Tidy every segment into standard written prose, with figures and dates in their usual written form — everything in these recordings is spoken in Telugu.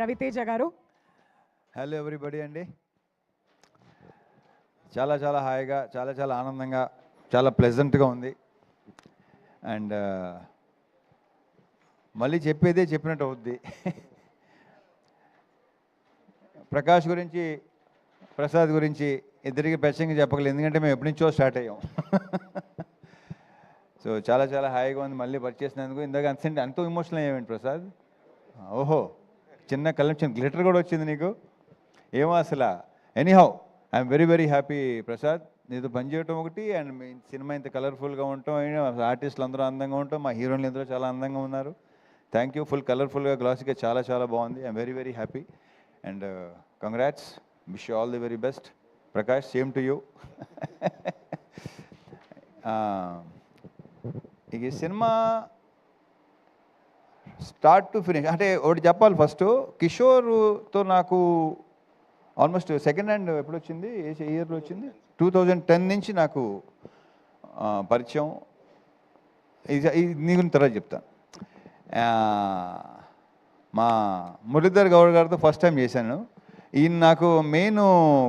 రవితేజ గారు. హలో ఎవ్రీబడి అండి. చాలా చాలా హాయిగా, చాలా చాలా ఆనందంగా, చాలా ప్లెజెంట్గా ఉంది. అండ్ మళ్ళీ చెప్పేదే చెప్పినట్టు అవుద్ది. ప్రకాష్ గురించి, ప్రసాద్ గురించి ఇద్దరికి ప్రత్యేకంగా చెప్పగలేదు, ఎందుకంటే మేము ఎప్పటి నుంచో స్టార్ట్ అయ్యాం. సో చాలా చాలా హాయిగా ఉంది మళ్ళీ పరిచేసినందుకు. ఇందాక అంత ఎమోషనల్ అయ్యామండి ప్రసాద్. ఓహో, చిన్న కళ్ళ చిన్న గ్లిటర్ కూడా వచ్చింది నీకు, ఏమో అసలు. Anyhow I'm very very happy Prasad, నీతో పనిచేయటం ఒకటి, అండ్ మీ సినిమా ఇంత కలర్ఫుల్గా ఉండటం, ఆర్టిస్టులు అందరూ అందంగా ఉంటాం, మా హీరోయిన్లు అందరూ చాలా అందంగా ఉన్నారు. Thank you. ఫుల్ కలర్ఫుల్గా, గ్లాసీగా చాలా చాలా బాగుంది. I'm very very happy and congrats. Wish you all the very best Prakash. Same to you. ఇక సినిమా స్టార్ట్ టు ఫినిష్ అంటే ఒకటి చెప్పాలి. ఫస్ట్ కిషోర్తో నాకు ఆల్మోస్ట్ సెకండ్ హ్యాండ్ ఎప్పుడు వచ్చింది, ఏ ఇయర్లో వచ్చింది, 2010 నుంచి నాకు పరిచయం. ఇది నీ గురించి తర్వాత చెప్తాను. మా మురళీధర్ గౌడ్ గారితో ఫస్ట్ టైం చేశాను. ఈయన నాకు మెయిన్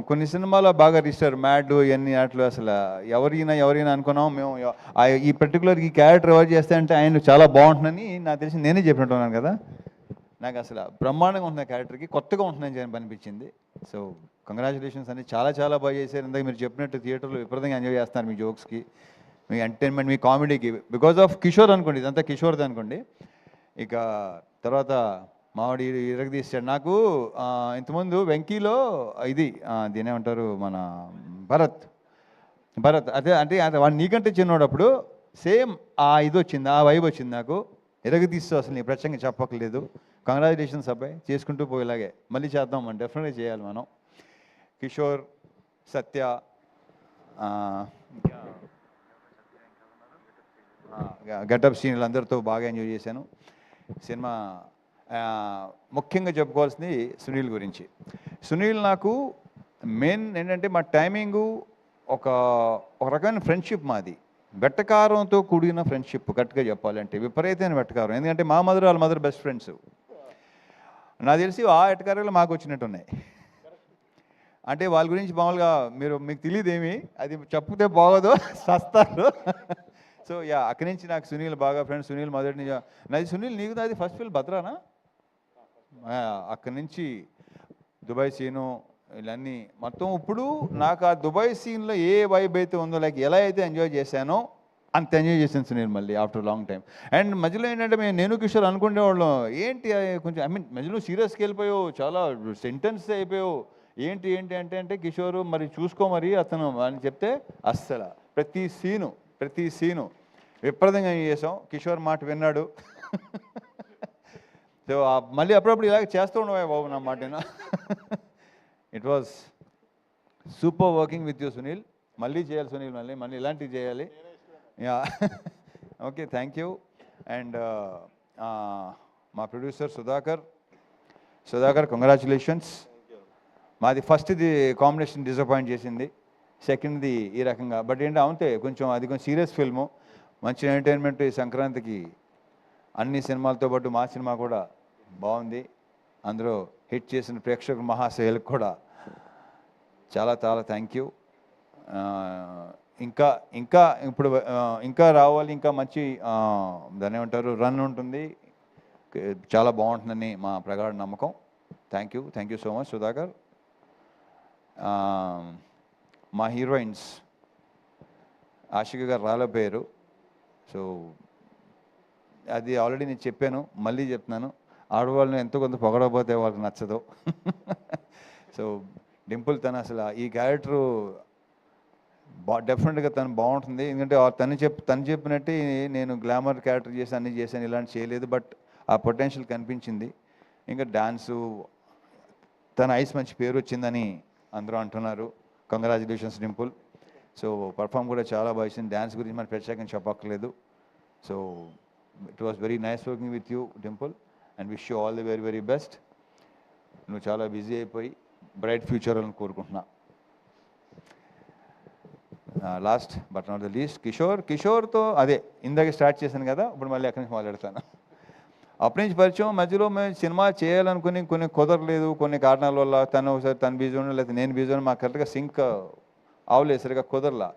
కొన్ని సినిమాలో బాగా రిజిస్టర్, మ్యాడ్ ఇవన్నీ అట్లు అసలు ఎవరైనా అనుకున్నాం మేము. ఈ పర్టికులర్ ఈ క్యారెక్టర్ ఎవరు చేస్తే అంటే ఆయన చాలా బాగుంటుందని నాకు తెలిసి నేనే చెప్పినట్టున్నాను కదా. నాకు అసలు బ్రహ్మాండంగా ఉంటుంది క్యారెక్టర్కి, కొత్తగా ఉంటుందని అనిపించింది. సో కంగ్రాచులేషన్స్ అని చాలా చాలా బాగా చేశారు. ఇందాక మీరు చెప్పినట్టు థియేటర్లో విపరీతంగా ఎంజాయ్ చేస్తున్నారు మీ జోక్స్కి, మీ ఎంటర్టైన్మెంట్, మీ కామెడీకి, బికాజ్ ఆఫ్ కిషోర్ అనుకోండి, ఇదంతా కిషోర్ది అనుకోండి. ఇక తర్వాత మావాడి ఇరగదీశాడు. నాకు ఇంతకుముందు వెంకీలో ఇది దీని ఏమంటారు, మన భరత్ అదే అంటే వాడు నీకంటే చిన్నోడు. అప్పుడు సేమ్ ఇది వచ్చింది, ఆ వైబ్ వచ్చింది నాకు. ఇరగదీస్తూ అసలు నీ ప్రత్యేకంగా చెప్పక్కర్లేదు. కంగ్రాచులేషన్స్ అబ్బాయి, చేసుకుంటూ పోయేలాగే మళ్ళీ చేద్దాం, మనం డెఫినెట్గా చేయాలి మనం. కిషోర్, సత్య, గెటప్ సీన్లు అందరితో బాగా ఎంజాయ్ చేశాను. సినిమా ముఖ్యంగా చెప్పుకోవాల్సింది సునీల్ గురించి. సునీల్ నాకు మెయిన్ ఏంటంటే మా టైమింగు ఒక రకమైన ఫ్రెండ్షిప్ మాది. వెట్టకారంతో కూడిన ఫ్రెండ్షిప్, గట్టిగా చెప్పాలంటే విపరీతమైన వెట్టకారం. ఎందుకంటే మా మదర్ వాళ్ళ మదర్ బెస్ట్ ఫ్రెండ్స్. నాకు తెలిసి ఆ వెట్టకారాలు మాకు వచ్చినట్టు ఉన్నాయి. అంటే వాళ్ళ గురించి మామూలుగా మీకు తెలియదేమి, అది చెప్తే బాగోదు, సస్తారు. సో అక్కడి నుంచి నాకు సునీల్ బాగా ఫ్రెండ్స్. సునీల్ మొదటి నుంచి నాది సునీల్, నీకు నాది ఫస్ట్ ఫిల్మ్ భద్రానా. అక్కడి నుంచి దుబాయ్ సీను ఇవన్నీ మొత్తం. ఇప్పుడు నాకు ఆ దుబాయ్ సీన్లో ఏ వైబ్ అయితే ఉందో, లైక్ ఎలా అయితే ఎంజాయ్ చేశానో అంత ఎంజాయ్ చేశాను సునీల్ మళ్ళీ ఆఫ్టర్ లాంగ్ టైం. అండ్ మధ్యలో ఏంటంటే నేను కిషోర్ అనుకునేవాళ్ళం, ఏంటి కొంచెం మధ్యలో సీరియస్కి వెళ్ళిపోయావు, చాలా సెంటెన్స్ అయిపోయావు, ఏంటి అంటే కిషోరు మరి చూసుకో మరి అతను అని చెప్తే అస్సలు ప్రతి సీను విపరీతంగా చేసాం. కిషోర్ మాట విన్నాడు. సో మళ్ళీ అప్పుడప్పుడు ఇలాగ చేస్తూ ఉండవే బాబు నా మాట. It was super working with you Sunil. మళ్ళీ చేయాలి సునీల్, మళ్ళీ ఇలాంటివి చేయాలి. Yeah okay, thank you. And మా ప్రొడ్యూసర్ సుధాకర్ కంగ్రాచులేషన్స్. మాది ఫస్ట్ది కాంబినేషన్ డిసప్పాయింట్ చేసింది, సెకండ్ది ఈ రకంగా. బట్ అవుతే కొంచెం అది కొంచెం సీరియస్ ఫిల్ము, మంచి ఎంటర్టైన్మెంట్. ఈ సంక్రాంతికి అన్ని సినిమాలతో పాటు మా సినిమా కూడా బాగుంది. అందులో హిట్ చేసిన ప్రేక్షకుల మహాశైలకు కూడా చాలా చాలా థ్యాంక్ యూ. ఇంకా రావాలి, ఇంకా మంచి దాన్ని ఏమంటారు రన్ ఉంటుంది, చాలా బాగుంటుందని మా ప్రగాఢ నమ్మకం. Thank you so much Sudhakar. మా హీరోయిన్స్ ఆషిక గారు రాలేపోయారు. సో అది ఆల్రెడీ నేను చెప్పాను, మళ్ళీ చెప్తున్నాను. ఆడవాళ్ళని ఎంతో కొంత పొగడకపోతే వాళ్ళకి నచ్చదు. సో డింపుల్ తను అసలు ఈ క్యారెక్టరు డెఫినెట్గా తను బాగుంటుంది. ఎందుకంటే తను చెప్పినట్టే నేను గ్లామర్ క్యారెక్టర్ చేసి అన్నీ చేశాను, ఇలాంటి చేయలేదు. బట్ ఆ పొటెన్షియల్ కనిపించింది. ఇంకా డాన్సు, తన ఐస్ మంచి పేరు వచ్చిందని అందరూ అంటున్నారు. కంగ్రాచులేషన్స్ డింపుల్. సో పర్ఫామ్ కూడా చాలా బాగా ఇచ్చింది. డ్యాన్స్ గురించి మనం ప్రత్యేకంగా చెప్పక్కర్లేదు. So it was very nice working with you Dimple and wish you all the very very best. నువ్వు చాలా బిజీ అయిపోయి బ్రైట్ ఫ్యూచర్ అని కోరుకుంటున్నా. Last but not the least కిషోర్తో అదే ఇందాక స్టార్ట్ చేశాను కదా, ఇప్పుడు మళ్ళీ అక్కడి నుంచి మాట్లాడతాను. అప్పటి నుంచి పరిచయం. మధ్యలో మేము సినిమా చేయాలనుకుని కొన్ని కుదరలేదు, కొన్ని కారణాల వల్ల. తను ఒకసారి తను బిజీ ఉండడం, లేకపోతే నేను బిజీ ఉండడం, మాకు కరెక్ట్గా సింక్ అవలేదు, సరిగా కుదరలా.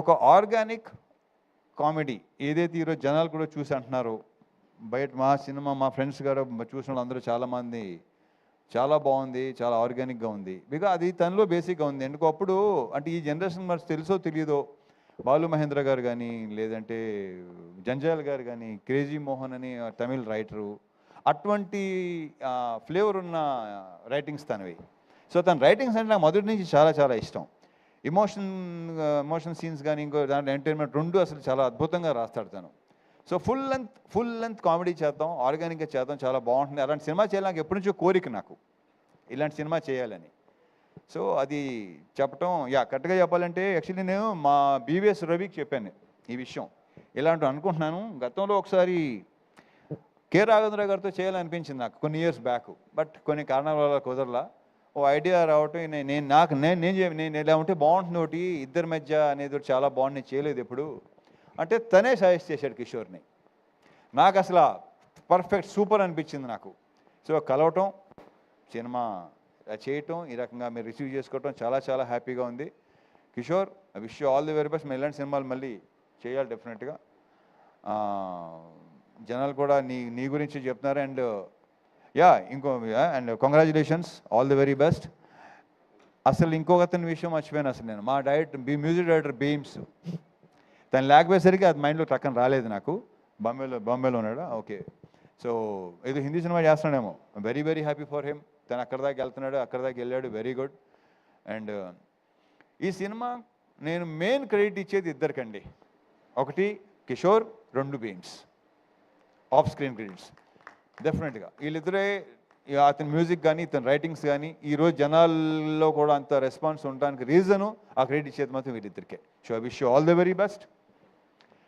ఒక ఆర్గానిక్ కామెడీ ఏదైతే ఈరోజు జనాలు కూడా చూసి అంటున్నారు, బయట మా సినిమా మా ఫ్రెండ్స్ గారు చూసిన వాళ్ళందరూ చాలామంది చాలా బాగుంది, చాలా ఆర్గానిక్గా ఉంది. బికాజ్ అది తనలో బేసిక్గా ఉంది. ఎందుకు అప్పుడు అంటే ఈ జనరేషన్ మరి తెలుసో తెలియదో, బాలు మహేంద్ర గారు కానీ, లేదంటే జంజాల్ గారు కానీ, క్రేజీ మోహన్ అని తమిళ్ రైటరు, అటువంటి ఫ్లేవర్ ఉన్న రైటింగ్స్ తనవి. సో తన రైటింగ్స్ అంటే నాకు మొదటి నుంచి చాలా చాలా ఇష్టం. ఎమోషన్ సీన్స్ కానీ, ఇంకో దాంట్లో ఎంటర్టైన్మెంట్ రెండు అసలు చాలా అద్భుతంగా రాస్తాడు తను. సో ఫుల్ లెంత్ కామెడీ చేద్దాం, ఆర్గానిక్గా చేద్దాం, చాలా బాగుంటుంది. అలాంటి సినిమా చేయాలి నాకు ఎప్పటి నుంచో కోరిక, నాకు ఇలాంటి సినిమా చేయాలని. సో అది చెప్పటం, కరెక్ట్గా చెప్పాలంటే యాక్చువల్లీ నేను మా బీవీఎస్ రవికి చెప్పాను ఈ విషయం, ఇలాంటివి అనుకుంటున్నాను. గతంలో ఒకసారి కె రాఘవేంద్ర గారితో చేయాలనిపించింది నాకు కొన్ని ఇయర్స్ బ్యాక్, బట్ కొన్ని కారణాల వల్ల కుదరలా. ఓ ఐడియా రావటం, నేను ఇలా ఉంటే బాగుంటుంది ఒకటి ఇద్దరి మధ్య అనేది చాలా బాగుంది, నేను చేయలేదు ఎప్పుడు అంటే తనే సజెస్ట్ చేశాడు కిషోర్ని. నాకు అసలు పర్ఫెక్ట్ సూపర్ అనిపించింది నాకు. సో కలవటం, సినిమా చేయటం, ఈ రకంగా మీరు రిసీవ్ చేసుకోవటం చాలా చాలా హ్యాపీగా ఉంది. Kishore, I wish you all the very best. ఇలాంటి సినిమాలు మళ్ళీ చేయాలి డెఫినెట్గా. జనాలు కూడా నీ గురించి చెప్తున్నారు. And and congratulations, all the very best. అసలు ఇంకొకతని విషయం మర్చిపోయాను అసలు నేను. మా మ్యూజిక్ డైరెక్టర్ బీమ్స్, తను లేకపోయేసరికి అది మైండ్లో టక్కన రాలేదు నాకు. బాంబేలో ఉన్నాడా? ఓకే. సో ఏదో హిందీ సినిమా చేస్తున్నాడేమో. Very very happy for him. తను అక్కడ దాకా వెళ్తున్నాడు, అక్కడ దాకా వెళ్ళాడు, వెరీ గుడ్. అండ్ ఈ సినిమా నేను మెయిన్ క్రెడిట్ ఇచ్చేది ఇద్దరికండి. ఒకటి కిషోర్, రెండు బీమ్స్. ఆఫ్ స్క్రీన్ క్రెడిట్స్ డెఫినెట్గా వీళ్ళిద్దరే. అతని మ్యూజిక్ కానీ, ఇతని రైటింగ్స్ కానీ ఈరోజు జనాల్లో కూడా అంత రెస్పాన్స్ ఉండడానికి రీజను, ఆ క్రెడిట్ ఇచ్చేది మాత్రం వీళ్ళిద్దరికే. So I wish you all the very best.